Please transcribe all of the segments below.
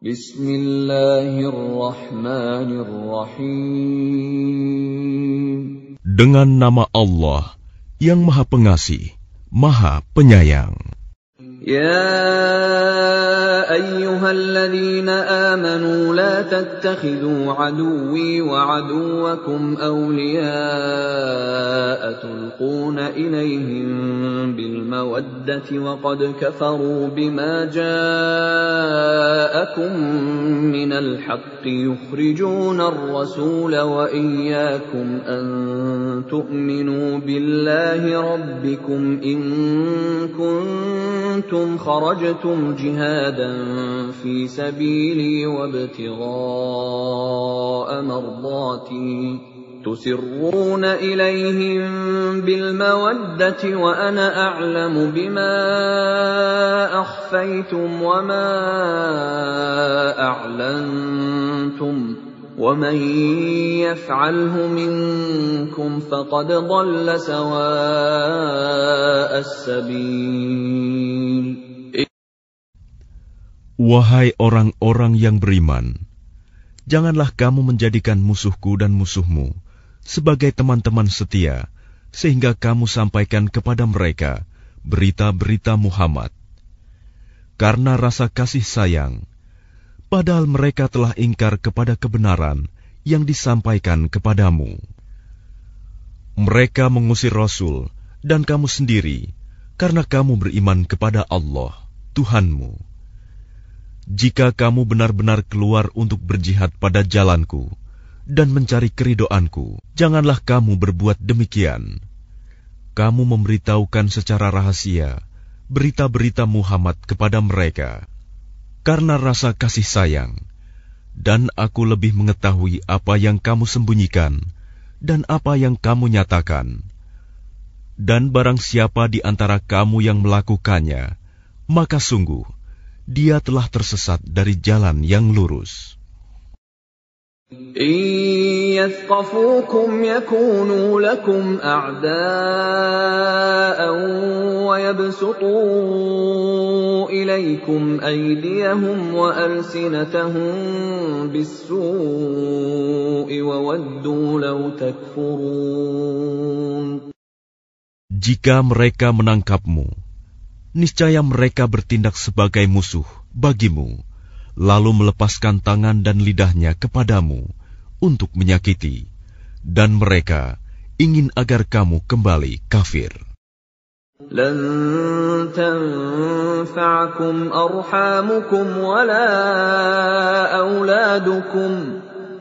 Bismillahirrahmanirrahim. Dengan nama Allah yang Maha Pengasih, Maha Penyayang. Ya ayyuhalladzina amanu la tattakhidhu aduwwi wa aduwwakum awliya'a tulquna ilayhim bil mawaddati wa qad kafaru bima ja'akum minal haqqi yukhrijuna ar-rasula wa iyyakum an tu'minu billahi rabbikum in kuntum خرجتم جهادا في سبيلي وابتغاء مرضاتي تسرون إليهم بالمودة وأنا أعلم بما أخفيتم وما أعلنتم ومن يفعله منكم فقد ضل سواء السبيل. Wahai orang-orang yang beriman, janganlah kamu menjadikan musuhku dan musuhmu sebagai teman-teman setia, sehingga kamu sampaikan kepada mereka berita-berita Muhammad. Karena rasa kasih sayang, padahal mereka telah ingkar kepada kebenaran yang disampaikan kepadamu. Mereka mengusir Rasul dan kamu sendiri, karena kamu beriman kepada Allah, Tuhanmu. Jika kamu benar-benar keluar untuk berjihad pada jalanku dan mencari keridhoanku, janganlah kamu berbuat demikian. Kamu memberitahukan secara rahasia berita-berita Muhammad kepada mereka karena rasa kasih sayang, dan aku lebih mengetahui apa yang kamu sembunyikan dan apa yang kamu nyatakan. Dan barang siapa di antara kamu yang melakukannya, maka sungguh dia telah tersesat dari jalan yang lurus. إن يثقفوكم يكونوا لكم أعداء ويبسطوا إليكم أيديهم وألسنتهم بالسوء وودوا لو تكفرون. Jika mereka menangkapmu, niscaya mereka bertindak sebagai musuh bagimu, lalu melepaskan tangan dan lidahnya kepadamu untuk menyakiti, dan mereka ingin agar kamu kembali kafir. لن تنفعكم أرحامكم ولا أولادكم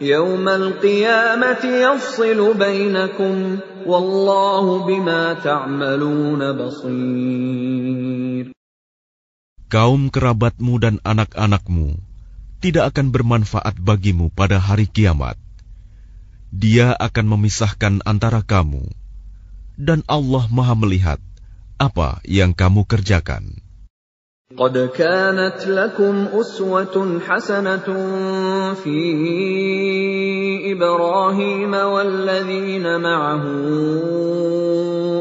يوم القيامة يفصل بينكم والله بما تعملون بصير. Kaum kerabatmu dan anak-anakmu tidak akan bermanfaat bagimu pada hari kiamat. Dia akan memisahkan antara kamu, dan Allah Maha melihat apa yang kamu kerjakan. قد كانت لكم أسوة حسنة في إبراهيم والذين معه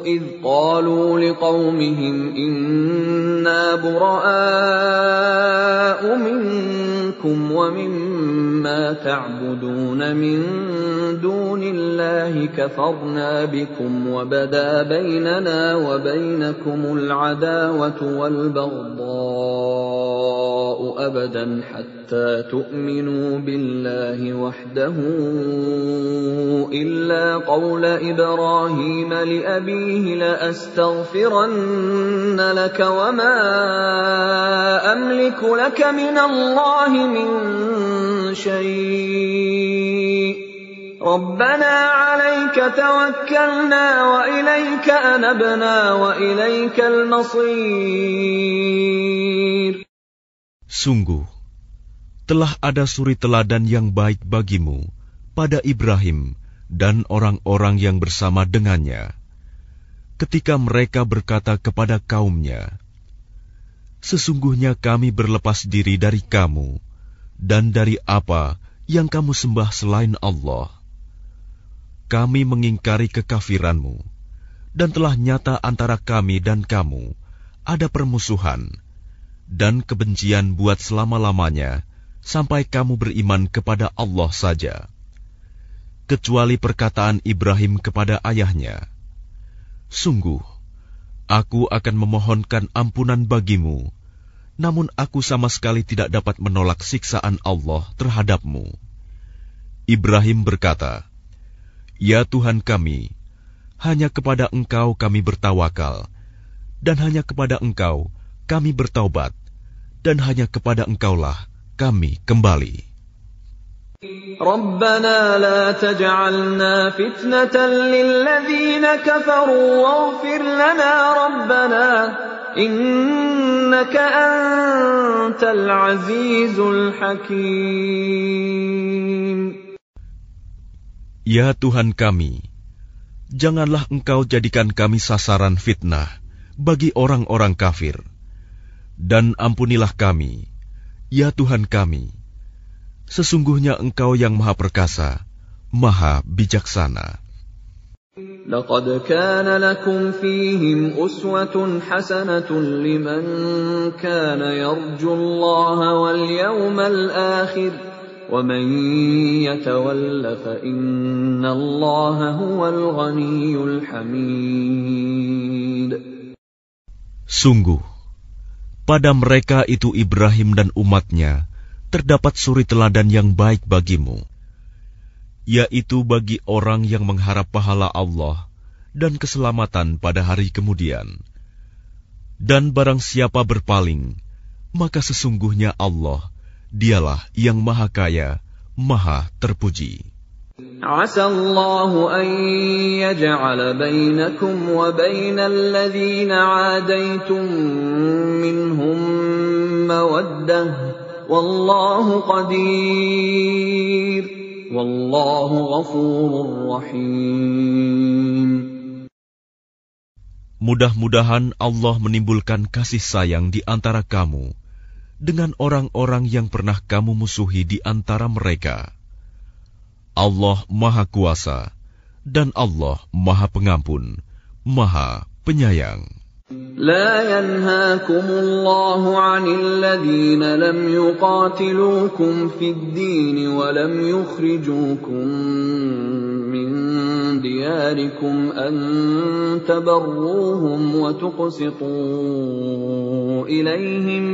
إذ قالوا لقومهم إنا براء منكم ومما تعبدون من دون الله كفرنا بكم وبدا بيننا وبينكم العداوة والبغضاء أبدا حتى تؤمنوا بالله وحده إلا قول إبراهيم لأبيه لأستغفرن لك وما أملك لك من الله من شيء ربنا عليك توكلنا وإليك أنبنا وإليك المصير. Sungguh, telah ada suri teladan yang baik bagimu pada Ibrahim dan orang-orang yang bersama dengannya, ketika mereka berkata kepada kaumnya, sesungguhnya kami berlepas diri dari kamu dan dari apa yang kamu sembah selain Allah. Kami mengingkari kekafiranmu, dan telah nyata antara kami dan kamu ada permusuhan dan kebencian buat selama-lamanya sampai kamu beriman kepada Allah saja, kecuali perkataan Ibrahim kepada ayahnya, "Sungguh, aku akan memohonkan ampunan bagimu, namun aku sama sekali tidak dapat menolak siksaan Allah terhadapmu." Ibrahim berkata, "Ya Tuhan kami, hanya kepada Engkau kami bertawakal, dan hanya kepada Engkau kami bertaubat, dan hanya kepada Engkaulah kami kembali." رَبَّنَا لَا تَجْعَلْنَا فِتْنَةً لِّلَّذِينَ كَفَرُوا وَاغْفِرْ لَنَا رَبَّنَا إِنَّكَ أَنتَ الْعَزِيزُ الْحَكِيمُ. Ya Tuhan kami, janganlah Engkau jadikan kami sasaran fitnah bagi orang-orang kafir, dan ampunilah kami, ya Tuhan kami. Sesungguhnya Engkau yang Maha Perkasa, Maha Bijaksana. لَقَدْ كَانَ لَكُمْ فِيهِمْ أُسْوَةٌ حَسَنَةٌ لِمَنْ كَانَ يَرْجُو اللَّهَ وَالْيَوْمَ الْآخِرَ وَمَنْ يَتَوَلَّ فَإِنَّ اللَّهَ هُوَ الْغَنِيُّ الْحَمِيدُ. Sungguh, pada mereka itu Ibrahim dan umatnya terdapat suri teladan yang baik bagimu, yaitu bagi orang yang mengharap pahala Allah dan keselamatan pada hari kemudian. Dan barang siapa berpaling, maka sesungguhnya Allah, Dialah yang Maha Kaya, Maha Terpuji. عسى الله أن يجعل بينكم وبين الذين عاديتم منهم مودة والله قدير والله غفور رحيم. Mudah-mudahan Allah menimbulkan kasih sayang di antara kamu dengan orang-orang yang pernah kamu musuhi di antara mereka. Allah Maha Kuasa dan Allah Maha Pengampun, Maha Penyayang. لا ينهاكم الله عن الذين لم يقاتلوكم في الدين ولم يخرجوكم من دياركم أن تبروهم وتقسطوا إليهم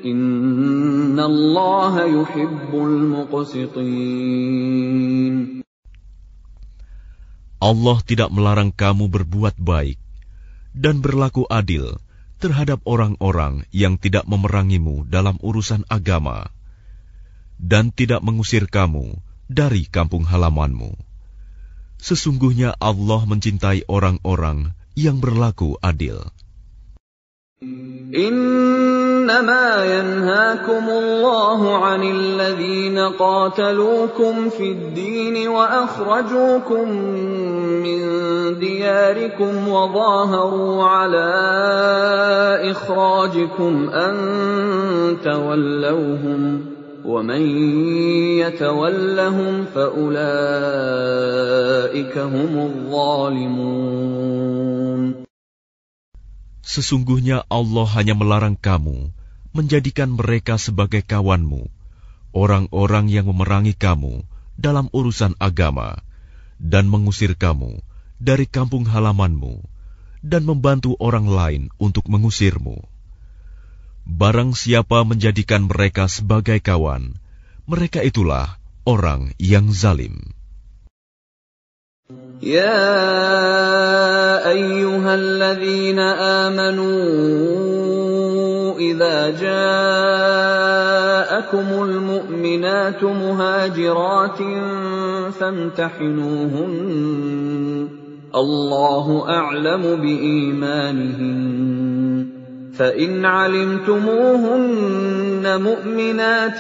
إن الله يحب المقسطين. Allah tidak melarang kamu berbuat baik dan berlaku adil terhadap orang-orang yang tidak memerangimu dalam urusan agama dan tidak mengusir kamu dari kampung halamanmu. Sesungguhnya Allah mencintai orang-orang yang berlaku adil. إنما ينهاكم الله عن الذين قاتلوكم في الدين وأخرجوكم من دياركم وظاهروا على إخراجكم أن تولوهم ومن يتولهم فأولئك هم الظالمون. Sesungguhnya Allah hanya melarang kamu menjadikan mereka sebagai kawanmu, orang-orang yang memerangi kamu dalam urusan agama, dan mengusir kamu dari kampung halamanmu, dan membantu orang lain untuk mengusirmu. Barang siapa menjadikan mereka sebagai kawan, mereka itulah orang yang zalim. يا أيها الذين آمنوا إذا جاءكم المؤمنات مهاجرات فامتحنوهن الله أعلم بإيمانهن فإن علمتموهن مؤمنات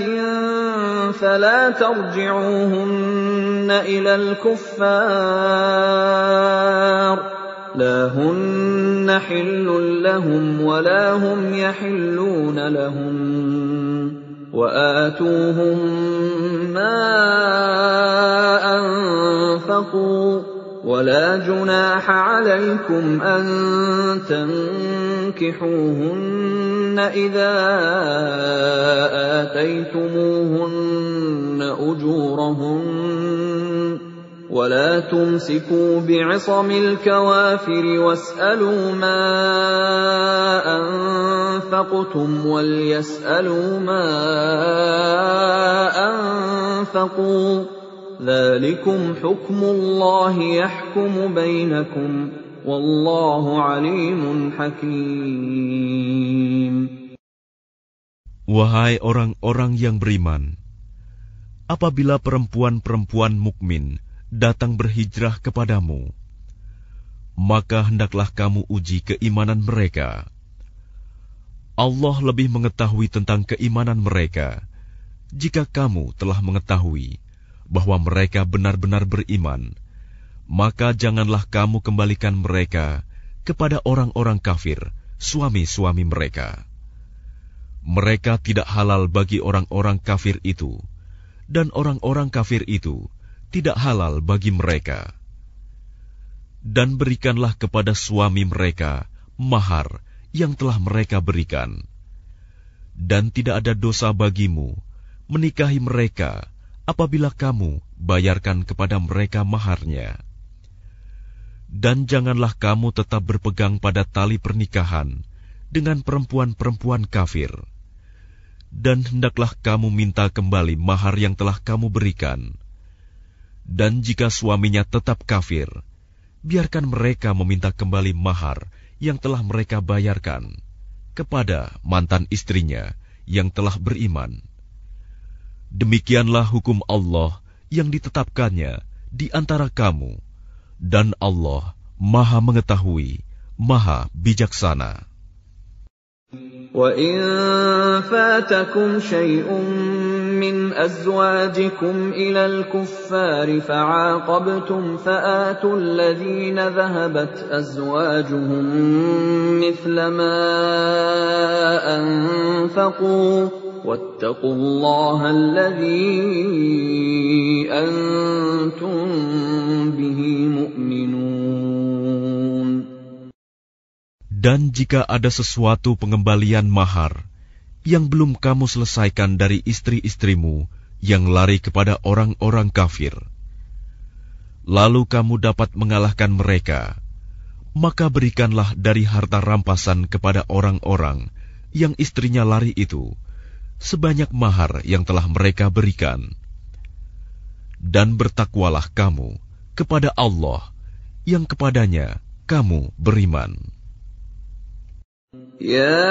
فلا ترجعوهن إلى الكفار لا هن حل لهم ولا هم يحلون لهم وآتوهم ما أنفقوا ولا جناح عليكم أن تنكحوهن إذا آتيتموهن أجورهن ولا تمسكوا بعصم الكوافر واسألوا ما أنفقتم وليسألوا ما أنفقوا ذلكم حكم الله يحكم بينكم والله عليم حكيم. Wahai orang-orang yang beriman, apabila perempuan-perempuan mukmin datang berhijrah kepadamu, maka hendaklah kamu uji keimanan mereka. Allah lebih mengetahui tentang keimanan mereka jika kamu telah mengetahui bahwa mereka benar-benar beriman, maka janganlah kamu kembalikan mereka kepada orang-orang kafir, suami-suami mereka. Mereka tidak halal bagi orang-orang kafir itu, dan orang-orang kafir itu tidak halal bagi mereka. Dan berikanlah kepada suami mereka mahar yang telah mereka berikan. Dan tidak ada dosa bagimu menikahi mereka apabila kamu bayarkan kepada mereka maharnya. Dan janganlah kamu tetap berpegang pada tali pernikahan dengan perempuan-perempuan kafir. Dan hendaklah kamu minta kembali mahar yang telah kamu berikan. Dan jika suaminya tetap kafir, biarkan mereka meminta kembali mahar yang telah mereka bayarkan kepada mantan istrinya yang telah beriman. Demikianlah hukum Allah yang ditetapkannya di antara kamu, dan Allah Maha Mengetahui, Maha Bijaksana. وَإِن فَاتَكُمْ شَيْءٌ مِّنْ أَزْوَاجِكُمْ إِلَى الْكُفَّارِ فَعَاقَبْتُمْ فَآتُوا الَّذِينَ ذَهَبَتْ أَزْوَاجُهُم مِّثْلَ مَا أَنفَقُوا وَاتَّقُوا اللَّهَ الَّذِي أَنتُم بِهِ مُؤْمِنُونَ. Dan jika ada sesuatu pengembalian mahar yang belum kamu selesaikan dari istri-istrimu yang lari kepada orang-orang kafir, lalu kamu dapat mengalahkan mereka, maka berikanlah dari harta rampasan kepada orang-orang yang istrinya lari itu sebanyak mahar yang telah mereka berikan. Dan bertakwalah kamu kepada Allah yang kepadanya kamu beriman. يا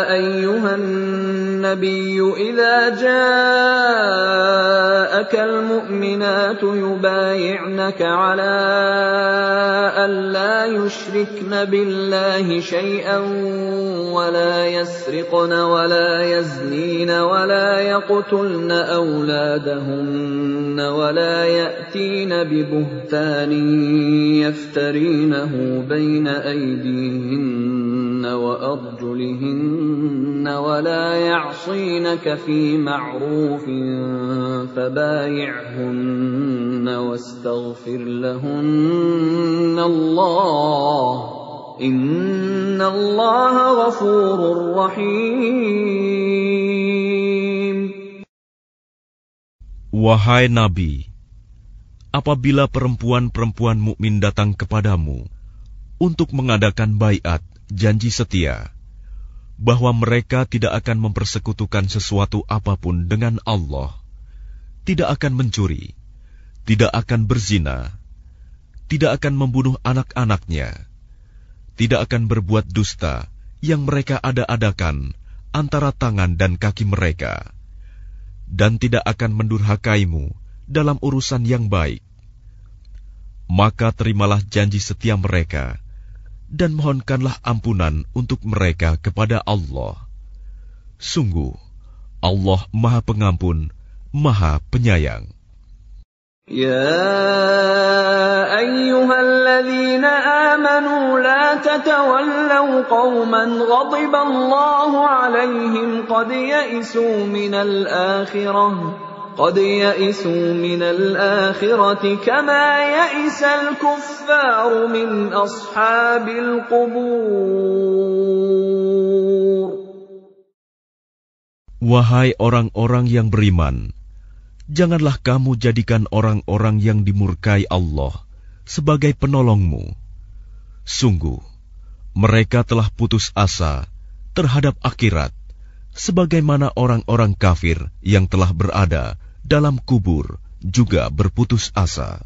أيها النبي إذا جاءك المؤمنات يبايعنك على أن لا يشركن بالله شيئا ولا يسرقن ولا يزنين ولا يقتلن أولادهن ولا يأتين ببهتان يفترينه بين أيديهن وأرجلهن ولا يعصينك في معروف فبايعهن واستغفر لهن الله إن الله غفور رحيم. Wahai Nabi, apabila perempuan-perempuan mukmin datang kepadamu untuk mengadakan baiat, janji setia, bahwa mereka tidak akan mempersekutukan sesuatu apapun dengan Allah, tidak akan mencuri, tidak akan berzina, tidak akan membunuh anak-anaknya, tidak akan berbuat dusta yang mereka ada-adakan antara tangan dan kaki mereka, dan tidak akan mendurhakaimu dalam urusan yang baik, maka terimalah janji setia mereka, dan mohonkanlah ampunan untuk mereka kepada Allah. Sungguh, Allah Maha Pengampun, Maha Penyayang. يا أيها الذين آمنوا لا تتولوا قوما غضب الله عليهم قد يئسوا من الآخرة كما يئس الكفار من أصحاب القبور. Wahai orang-orang yang beriman, janganlah kamu jadikan orang-orang yang dimurkai Allah sebagai penolongmu. Sungguh, mereka telah putus asa terhadap akhirat, sebagaimana orang-orang kafir yang telah berada dalam kubur juga berputus asa.